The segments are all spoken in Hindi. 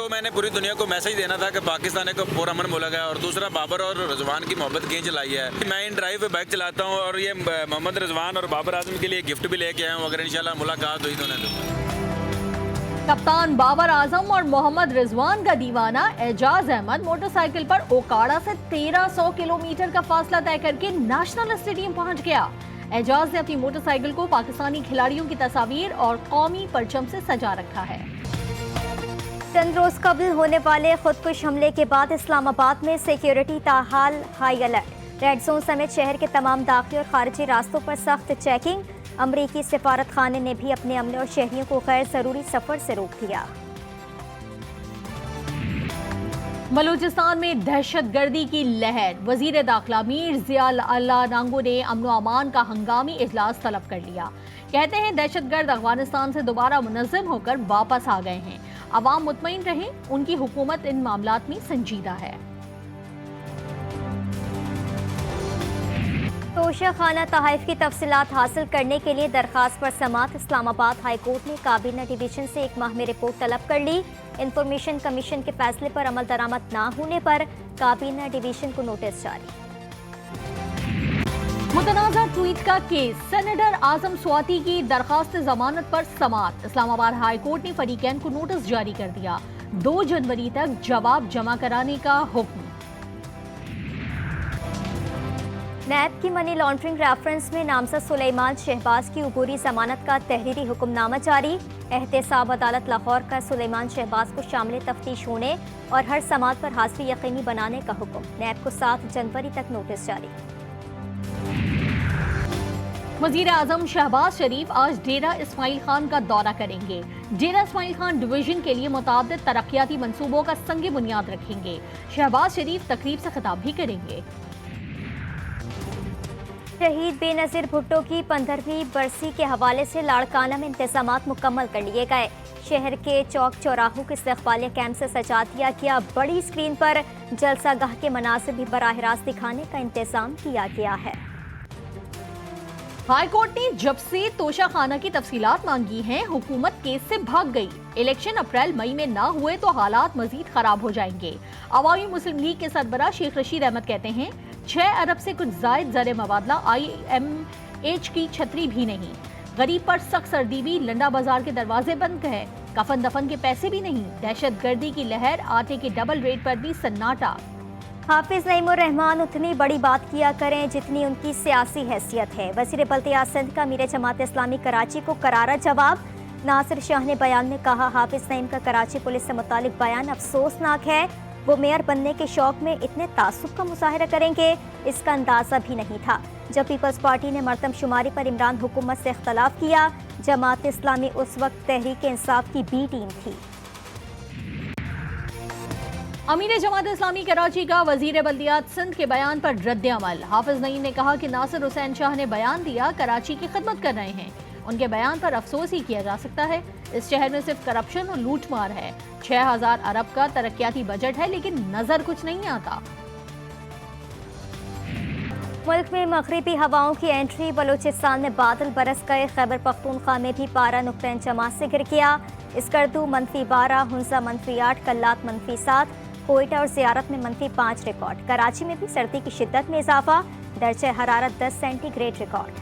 तो मैंने पूरी दुनिया को मैसेज देना था कि पाकिस्तान एक पुरअमन मुल्क है, और दूसरा बाबर और रिजवान की मोहब्बत खींच लाई है। मैं इन ड्राइव पे बाइक चलाता हूँ और ये मोहम्मद रिजवान और बाबर आजम के लिए गिफ्ट भी लेके आया हूँ, अगर इंशाल्लाह मुलाकात हुई तो उन्हें दूंगा। कप्तान बाबर आजम और मोहम्मद रिजवान का दीवाना एजाज अहमद मोटरसाइकिल पर ओकाड़ा से 1300 किलोमीटर का फासला तय करके नेशनल स्टेडियम पहुंच गया। एजाज ने अपनी मोटरसाइकिल को पाकिस्तानी खिलाड़ियों की तस्वीर और कौमी परचम से सजा रखा है। चंद रोज कबल होने वाले खुदकुश हमले के बाद इस्लामाबाद में सिक्योरिटी ताहाल हाई अलर्ट। रेड जोन समेत शहर के तमाम दाखिली और खारिजी रास्तों पर सख्त चेकिंग। अमरीकी सिफारत खाने ने भी अपने अमले और शहरियों को गैर जरूरी सफर से रोक दिया। बलूचिस्तान में दहशतगर्दी की लहर। वजीर दाखिला मीर जिया अल्लाह नांगो ने अमन व अमान का हंगामी इजलास तलब कर लिया। कहते हैं दहशतगर्द अफगानिस्तान से दोबारा मुनज़्ज़म होकर वापस आ गए हैं। अवाम मुतमईन रहें, उनकी हुकूमत इन मामलात में संजीदा है। तोशा खाना तहफ़ की तफसीलात हासिल करने के लिए दरखास्त पर समात। इस्लामाबाद हाई कोर्ट ने काबीना डिवीजन से 1 माह में रिपोर्ट तलब कर ली। इंफॉर्मेशन कमीशन के फैसले पर अमल दरामद न होने पर काबीना डिवीजन को नोटिस जारी। मुतनाज़ा ट्वीट का केस। सेनेटर आजम स्वाति की दरखास्त जमानत पर समात। इस्लामाबाद हाई कोर्ट ने फरीकैन को नोटिस जारी कर दिया। 2 जनवरी तक जवाब जमा कराने का हुक्म। नैब की मनी लॉन्ड्रिंग रेफरेंस में नामजद सुलेमान शहबाज की उबूरी जमानत का तहरीरी हुक्मनामा जारी। एहतसाब अदालत लाहौर का सुलेमान शहबाज को शामिल तफ्तीश होने और हर समात पर हाजिरी यकीनी बनाने का हुक्म। नैब को 7 जनवरी तक नोटिस जारी। वजीर आजम शहबाज शरीफ आज डेरा इस्माइल खान का दौरा करेंगे। डेरा इस्माइल खान डिवीजन के लिए मुताबिद तरक्याती मंसूबों का संग बुनियाद रखेंगे। शहबाज शरीफ तकरीब से खिताब भी करेंगे। शहीद बेनज़ीर भुट्टो की 15वीं बरसी के हवाले से लाड़काना में इंतजामात मुकम्मल कर लिए गए। शहर के चौक चौराहों के इस्तक़बालिया कैंप से सजा दिया गया। बड़ी स्क्रीन पर जलसागाह के मनासिब भी बराह रास्त दिखाने का इंतजाम किया गया है। हाई कोर्ट ने जब से तोशा खाना की तफसीलात मांगी हैं, हुकूमत केस से भाग गई। इलेक्शन अप्रैल मई में ना हुए तो हालात मजीद खराब हो जाएंगे। अवामी मुस्लिम लीग के सरबराह शेख रशीद अहमद कहते हैं 6 अरब से कुछ जायद ज़र मबादला IMH की छतरी भी नहीं। गरीब पर सख्त सर्दी भी, लंडा बाजार के दरवाजे बंद हैं, कफन दफन के पैसे भी नहीं। दहशतगर्दी की लहर, आटे के डबल रेट पर भी सन्नाटा। हाफिज नईमुर रहमान उतनी बड़ी बात किया करें जितनी उनकी सियासी हैसियत है। वज़ीर बल्दियात सिंध का मीर जमात इस्लामी कराची को करारा जवाब। नासिर शाह ने बयान में कहा हाफिज नईम का कराची पुलिस से मुतालिक बयान अफसोसनाक है। वो मेयर बनने के शौक में इतने तासुब का मुजाहरा करेंगे, इसका अंदाज़ा भी नहीं था। जब पीपल्स पार्टी ने मरतमशुमारी पर इमरान हुकूमत से इख्तलाफ किया, जमात इस्लामी उस वक्त तहरीक इंसाफ की बी टीम थी। अमीर जमात इस्लामी कराची का वजीर बल्दियात सिंध के बयान पर रद्द अमल। हाफिज नईम ने कहा कि नासिर हुसैन शाह ने बयान दिया, कराची की खिदमत कर रहे हैं। उनके बयान पर अफसोस ही किया जा सकता है। इस शहर में सिर्फ करप्शन और लूटमार है। 6000 अरब का तरक्याती बजट है, लेकिन नजर कुछ नहीं आता। मुल्क में मगरिबी हवाओं की एंट्री। बलूचिस्तान में बादल बरस गए। खैबर पख्तूनख्वा में भी पारा नुक्ता जमा से गिर गया। स्कर्दू -12, हुंसा -8, कल्लात -7, कोयटा और ज़ियारत में -5 रिकॉर्ड। कराची में भी सर्दी की शिद्दत में इजाफा। दर्जे हरारत 10 सेंटीग्रेड रिकॉर्ड।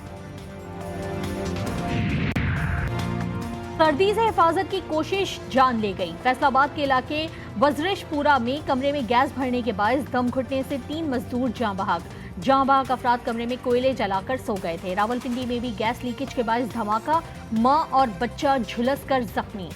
सर्दी से हिफाजत की कोशिश जान ले गई। फैसलाबाद के इलाके वजरिशपुरा में कमरे में गैस भरने के बायस दम घुटने से 3 मजदूर जाँ बहक अफराद कमरे में कोयले जलाकर सो गए थे। रावलपिंडी में भी गैस लीकेज के बायस धमाका, मां और बच्चा झुलस कर जख्मी।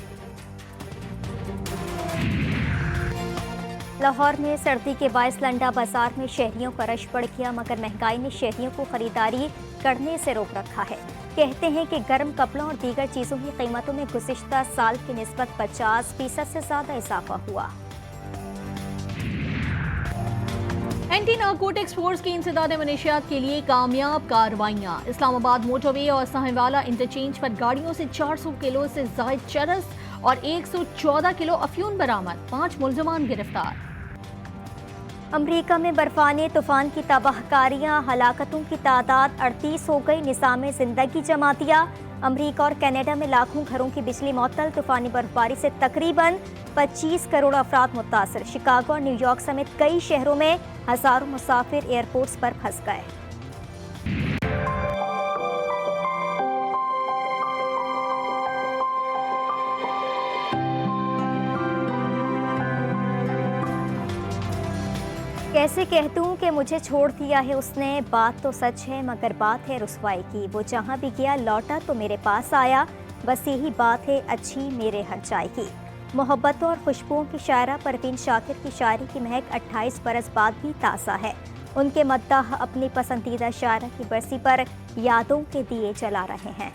लाहौर में सर्दी के बायस लंडा बाजार में शहरियों का रश बढ़ गया, मगर महंगाई ने शहरियों को खरीदारी करने से रोक रखा है। कहते हैं कि गर्म कपड़ों और दीगर चीज़ों की कीमतों में गुज़िश्ता साल की निस्बत 50% से ज़्यादा इजाफा हुआ। एंटी नारकोटिक्स फोर्स की इंसदाद मनशियात के लिए कामयाब कार्रवाइयाँ। इस्लामाबाद मोटरवे और साहिवाला इंटरचेंज पर गाड़ियों से 400 किलो से जायद चरस और 114 किलो अफ्यून बरामद। 5 मुल्ज़मान गिरफ्तार। अमरीका में बर्फानी तूफान की तबाहकारियां, हलाकतों की तादाद 38 हो गई। निज़ाम ज़िंदगी जमा दिया। अमेरिका और कनाडा में लाखों घरों की बिजली मुअत्तल। तूफानी बर्फबारी से तकरीबन 25 करोड़ अफराद मुतासर। शिकागो और न्यूयॉर्क समेत कई शहरों में हजारों मुसाफिर एयरपोर्ट्स पर फंस गए। कैसे कह दूं कि मुझे छोड़ दिया है उसने, बात तो सच है मगर बात है रुसवाई की। वो जहां भी गया लौटा तो मेरे पास आया, बस यही बात है अच्छी मेरे हर चाय की। मोहब्बतों और खुशबुओं की शायरा परवीन शाकिर की शायरी की महक 28 बरस बाद भी ताज़ा है। उनके मद्दाह अपनी पसंदीदा शायरा की बरसी पर यादों के दिए जला रहे हैं।